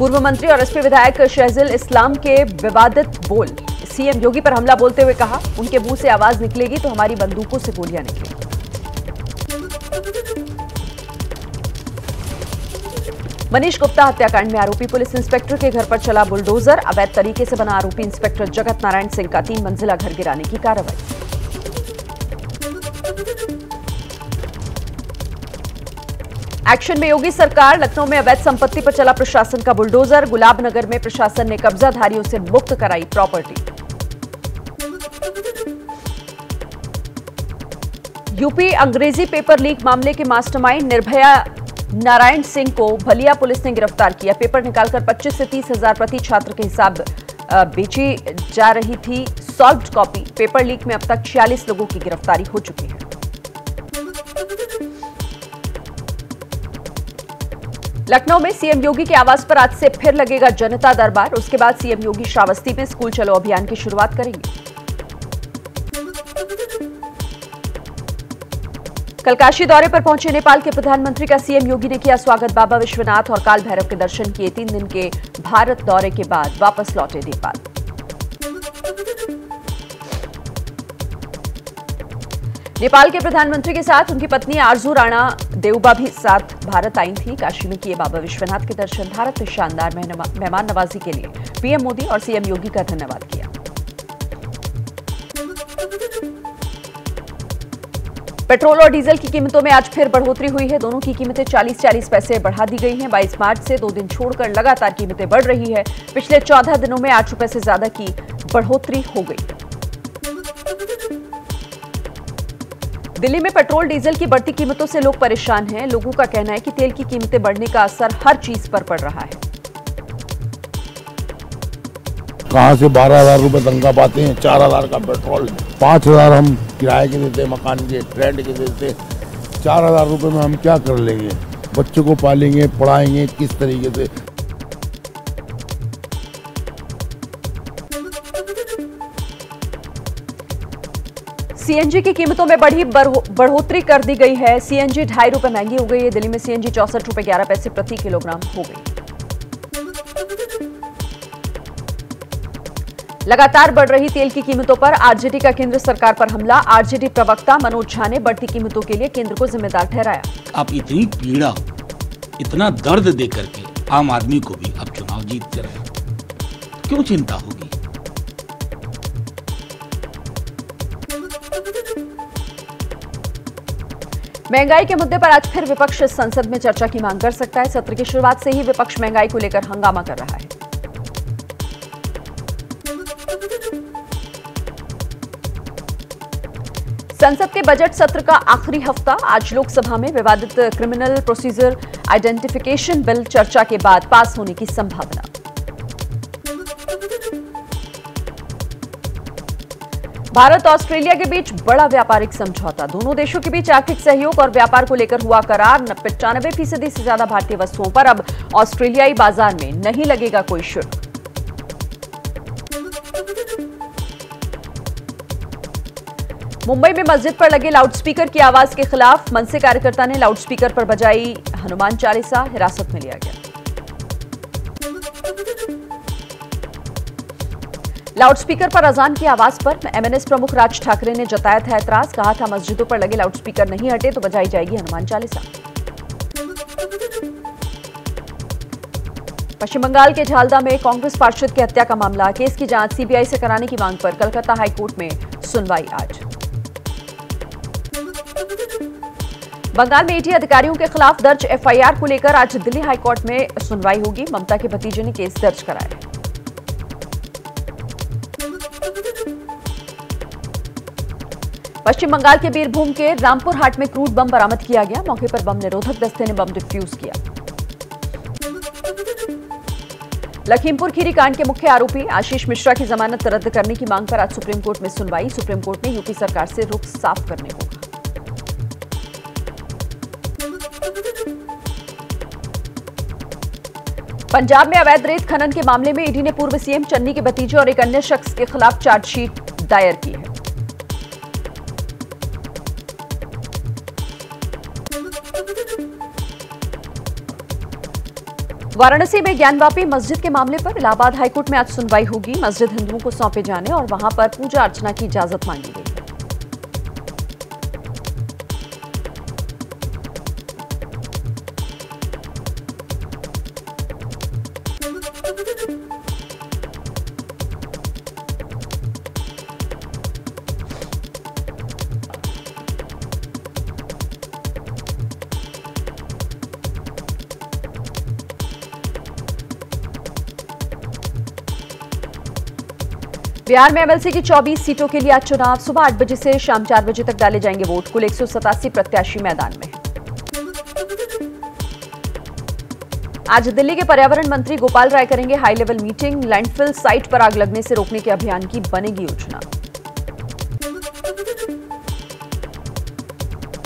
पूर्व मंत्री और एसपी विधायक शहजिल इस्लाम के विवादित बोल। सीएम योगी पर हमला बोलते हुए कहा, उनके मुंह से आवाज निकलेगी तो हमारी बंदूकों से गोलियां निकलेंगी। मनीष गुप्ता हत्याकांड में आरोपी पुलिस इंस्पेक्टर के घर पर चला बुलडोजर। अवैध तरीके से बना आरोपी इंस्पेक्टर जगत नारायण सिंह का 3 मंजिला घर गिराने की कार्रवाई। एक्शन में योगी सरकार। लखनऊ में अवैध संपत्ति पर चला प्रशासन का बुलडोजर। गुलाबनगर में प्रशासन ने कब्जाधारियों से मुक्त कराई प्रॉपर्टी। यूपी अंग्रेजी पेपर लीक मामले के मास्टरमाइंड निर्भया नारायण सिंह को बलिया पुलिस ने गिरफ्तार किया। पेपर निकालकर 25 से 30 हजार प्रति छात्र के हिसाब बेची जा रही थी सॉल्व्ड कॉपी। पेपर लीक में अब तक 46 लोगों की गिरफ्तारी हो चुकी है। लखनऊ में सीएम योगी के आवास पर आज से फिर लगेगा जनता दरबार। उसके बाद सीएम योगी श्रावस्ती में स्कूल चलो अभियान की शुरुआत करेंगे। कल काशी दौरे पर पहुंचे नेपाल के प्रधानमंत्री का सीएम योगी ने किया स्वागत। बाबा विश्वनाथ और काल भैरव के दर्शन किए। 3 दिन के भारत दौरे के बाद वापस लौटे नेपाल। नेपाल के प्रधानमंत्री के साथ उनकी पत्नी आरजू राणा देउबा भी साथ भारत आई थी। काशी में किए बाबा विश्वनाथ के दर्शन। भारत में शानदार मेहमान नवाजी के लिए पीएम मोदी और सीएम योगी का धन्यवाद किया। पेट्रोल और डीजल की कीमतों में आज फिर बढ़ोतरी हुई है। दोनों की कीमतें 40-40 पैसे बढ़ा दी गई हैं। 22 मार्च से 2 दिन छोड़कर लगातार कीमतें बढ़ रही है। पिछले 14 दिनों में 8 रुपए से ज्यादा की बढ़ोतरी हो गई। दिल्ली में पेट्रोल डीजल की बढ़ती कीमतों से लोग परेशान हैं। लोगों का कहना है कि तेल की कीमतें बढ़ने का असर हर चीज पर पड़ रहा है। कहां से 12,000 रुपए तनख्वाह पाते हैं, 4,000 का पेट्रोल, 5,000 हम किराए के देते, मकान के रेंट के देते। 4,000 रुपए में हम क्या कर लेंगे? बच्चों को पालेंगे, पढ़ाएंगे किस तरीके से? सीएनजी की कीमतों में बढ़ोतरी कर दी गई है। सीएनजी 2.5 रुपए महंगी हो गई है। दिल्ली में सीएनजी 64 रुपए 11 पैसे प्रति किलोग्राम हो गई। लगातार बढ़ रही तेल की कीमतों पर आरजेडी का केंद्र सरकार पर हमला। आरजेडी प्रवक्ता मनोज झा ने बढ़ती कीमतों के लिए केंद्र को जिम्मेदार ठहराया। आप इतनी पीड़ा, इतना दर्द दे करके आम आदमी को भी अब चुनाव जीतते रहे, क्यों चिंता होगी? महंगाई के मुद्दे पर आज फिर विपक्ष संसद में चर्चा की मांग कर सकता है। सत्र की शुरुआत से ही विपक्ष महंगाई को लेकर हंगामा कर रहा है। संसद के बजट सत्र का आखिरी हफ्ता आज लोकसभा में विवादित क्रिमिनल प्रोसीजर आइडेंटिफिकेशन बिल चर्चा के बाद पास होने की संभावना। भारत ऑस्ट्रेलिया के बीच बड़ा व्यापारिक समझौता। दोनों देशों के बीच आर्थिक सहयोग और व्यापार को लेकर हुआ करार। 95% से ज्यादा भारतीय वस्तुओं पर अब ऑस्ट्रेलियाई बाजार में नहीं लगेगा कोई शुल्क। मुंबई में मस्जिद पर लगे लाउडस्पीकर की आवाज के खिलाफ मनसे कार्यकर्ता ने लाउडस्पीकर पर बजाई हनुमान चालीसा। हिरासत में लिया गया। लाउडस्पीकर पर अजान की आवाज पर एमएनएस प्रमुख राज ठाकरे ने जताया था ऐतराज। कहा था मस्जिदों पर लगे लाउडस्पीकर नहीं हटे तो बजाई जाएगी हनुमान चालीसा। पश्चिम बंगाल के झालदा में कांग्रेस पार्षद की हत्या का मामला। केस की जांच सीबीआई से कराने की मांग पर कलकत्ता हाईकोर्ट में सुनवाई आज। बंगाल में ईडी अधिकारियों के खिलाफ दर्ज एफआईआर को लेकर आज दिल्ली हाईकोर्ट में सुनवाई होगी। ममता के भतीजे ने केस दर्ज कराया। पश्चिम बंगाल के बीरभूम के रामपुर हाट में क्रूड बम बरामद किया गया। मौके पर बम निरोधक दस्ते ने बम डिफ्यूज किया। लखीमपुर खीरी कांड के मुख्य आरोपी आशीष मिश्रा की जमानत रद्द करने की मांग पर आज सुप्रीम कोर्ट में सुनवाई। सुप्रीम कोर्ट ने यूपी सरकार से रुख साफ करने को कहा। पंजाब में अवैध रेत खनन के मामले में ईडी ने पूर्व सीएम चन्नी के भतीजे और एक अन्य शख्स के खिलाफ चार्जशीट दायर की है। वाराणसी में ज्ञानवापी मस्जिद के मामले पर इलाहाबाद हाईकोर्ट में आज सुनवाई होगी। मस्जिद हिंदुओं को सौंपे जाने और वहां पर पूजा अर्चना की इजाजत मांगी गई है। बिहार में एमएलसी की 24 सीटों के लिए आज चुनाव। सुबह 8 बजे से शाम 4 बजे तक डाले जाएंगे वोट। कुल 187 प्रत्याशी मैदान में हैं। आज दिल्ली के पर्यावरण मंत्री गोपाल राय करेंगे high level meeting. Landfill site पर आग लगने से रोकने के अभियान की बनेगी योजना।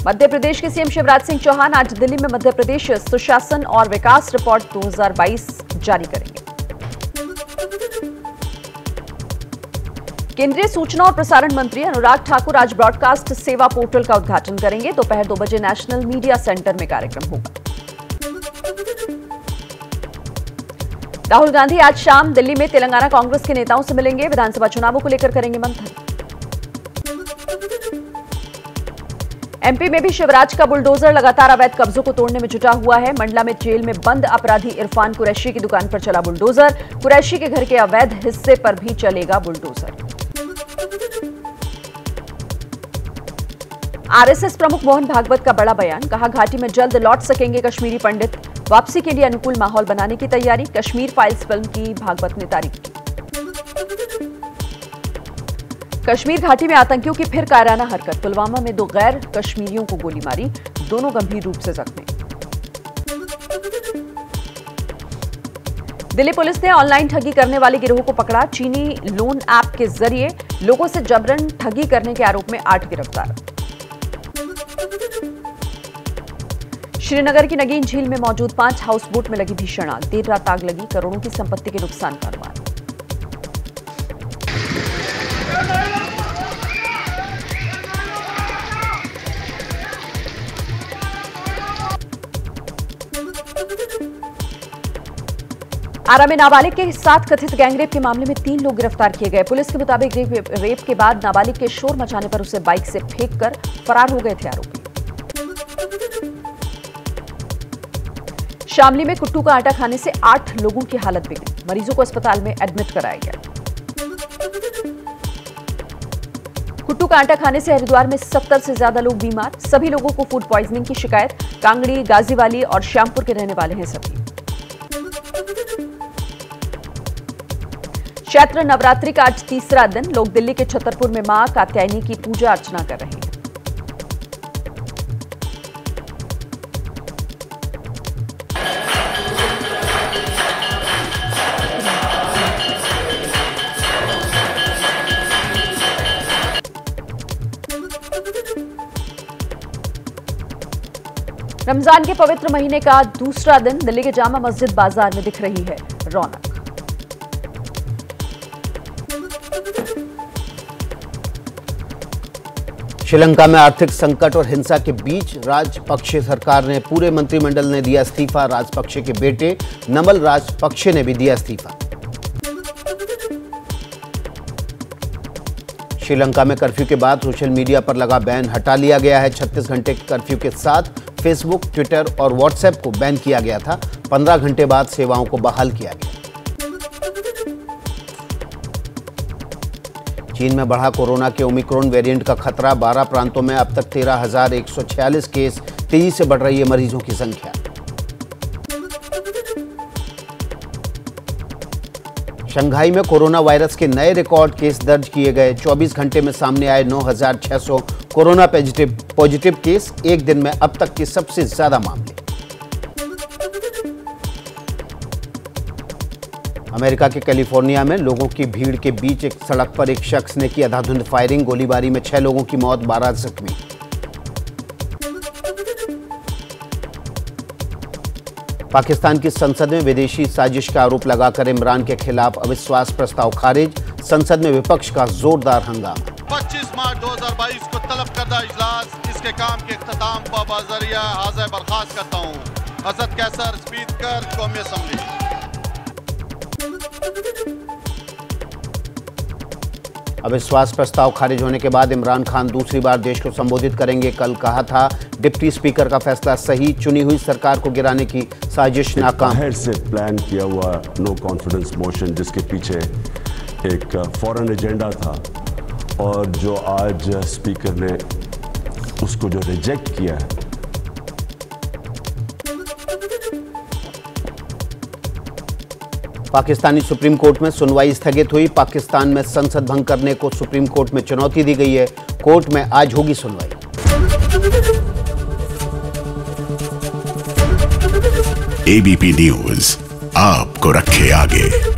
मध्य प्रदेश के सीएम शिवराज सिंह चौहान आज दिल्ली में मध्य प्रदेश सुशासन और विकास रिपोर्ट 2022 जारी करेंगे। केंद्रीय सूचना और प्रसारण मंत्री अनुराग ठाकुर आज ब्रॉडकास्ट सेवा पोर्टल का उद्घाटन करेंगे। दोपहर 2 बजे नेशनल मीडिया सेंटर में कार्यक्रम होगा। राहुल गांधी आज शाम दिल्ली में तेलंगाना कांग्रेस के नेताओं से मिलेंगे। विधानसभा चुनावों को लेकर करेंगे मंथन। एमपी में भी शिवराज का बुलडोजर लगातार अवैध कब्जों को तोड़ने में जुटा हुआ है। मंडला में जेल में बंद अपराधी इरफान कुरैशी की दुकान पर चला बुलडोजर। कुरैशी के घर के अवैध हिस्से पर भी चलेगा बुलडोजर। आरएसएस प्रमुख मोहन भागवत का बड़ा बयान। कहा, घाटी में जल्द लौट सकेंगे कश्मीरी पंडित। वापसी के लिए अनुकूल माहौल बनाने की तैयारी। कश्मीर फाइल्स फिल्म की भागवत ने तारीफ की। कश्मीर घाटी में आतंकियों की फिर कायराना हरकत। पुलवामा में 2 गैर कश्मीरियों को गोली मारी, दोनों गंभीर रूप से जख्मी। दिल्ली पुलिस ने ऑनलाइन ठगी करने वाले गिरोह को पकड़ा। चीनी लोन ऐप के जरिए लोगों से जबरन ठगी करने के आरोप में 8 गिरफ्तार। श्रीनगर की नगीन झील में मौजूद 5 हाउस बोट में लगी भीषण आग। देर रात आग लगी, करोड़ों की संपत्ति के नुकसान का अनुमान। आरा में नाबालिग के साथ कथित गैंगरेप के मामले में 3 लोग गिरफ्तार किए गए। पुलिस के मुताबिक रेप के बाद नाबालिग के शोर मचाने पर उसे बाइक से फेंककर फरार हो गए थे आरोपी। शामली में कुट्टू का आटा खाने से 8 लोगों की हालत बिगड़ी। मरीजों को अस्पताल में एडमिट कराया गया। कुट्टू का आटा खाने से हरिद्वार में 70 से ज्यादा लोग बीमार। सभी लोगों को फूड पॉइजनिंग की शिकायत। कांगड़ी, गाजीवाली और श्यामपुर के रहने वाले हैं सभी। चैत्र नवरात्रि का आज तीसरा दिन। लोग दिल्ली के छतरपुर में मां कात्यायनी की पूजा अर्चना कर रहे हैं। रमजान के पवित्र महीने का दूसरा दिन। दिल्ली के जामा मस्जिद बाजार में दिख रही है रौनक। श्रीलंका में आर्थिक संकट और हिंसा के बीच राजपक्षे सरकार ने पूरे मंत्रिमंडल ने दिया इस्तीफा। राजपक्षे के बेटे नमल राजपक्षे ने भी दिया इस्तीफा। श्रीलंका में कर्फ्यू के बाद सोशल मीडिया पर लगा बैन हटा लिया गया है। 36 घंटे के कर्फ्यू के साथ फेसबुक, ट्विटर और व्हाट्सएप को बैन किया गया था। 15 घंटे बाद सेवाओं को बहाल किया गया। चीन में बढ़ा कोरोना के ओमिक्रॉन वेरिएंट का खतरा। 12 प्रांतों में अब तक 13,146 केस। तेजी से बढ़ रही है मरीजों की संख्या। शंघाई में कोरोना वायरस के नए रिकॉर्ड केस दर्ज किए गए। 24 घंटे में सामने आए 9,600 कोरोना पॉजिटिव केस। एक दिन में अब तक के सबसे ज्यादा मामले। अमेरिका के कैलिफोर्निया में लोगों की भीड़ के बीच एक सड़क पर एक शख्स ने की अंधाधुंध फायरिंग। गोलीबारी में 6 लोगों की मौत, 12 जख्मी। पाकिस्तान की संसद में विदेशी साजिश का आरोप लगाकर इमरान के खिलाफ अविश्वास प्रस्ताव खारिज। संसद में विपक्ष का जोरदार हंगामा। 25 मार्च 2022 को तलब करदा इजलास इसके काम के इख्तिताम को बजरिया हाज़िर बर्खास्त करता हूँ। असद कैसर स्पीकर कौमी असम्बली। अविश्वास प्रस्ताव खारिज होने के बाद इमरान खान दूसरी बार देश को संबोधित करेंगे। कल कहा था डिप्टी स्पीकर का फैसला सही, चुनी हुई सरकार को गिराने की साजिश नाकाम। बाहर से प्लान किया हुआ नो कॉन्फिडेंस मोशन जिसके पीछे एक फॉरेन एजेंडा था और जो आज स्पीकर ने उसको जो रिजेक्ट किया है। पाकिस्तानी सुप्रीम कोर्ट में सुनवाई स्थगित हुई। पाकिस्तान में संसद भंग करने को सुप्रीम कोर्ट में चुनौती दी गई है। कोर्ट में आज होगी सुनवाई। एबीपी न्यूज आपको रखे आगे।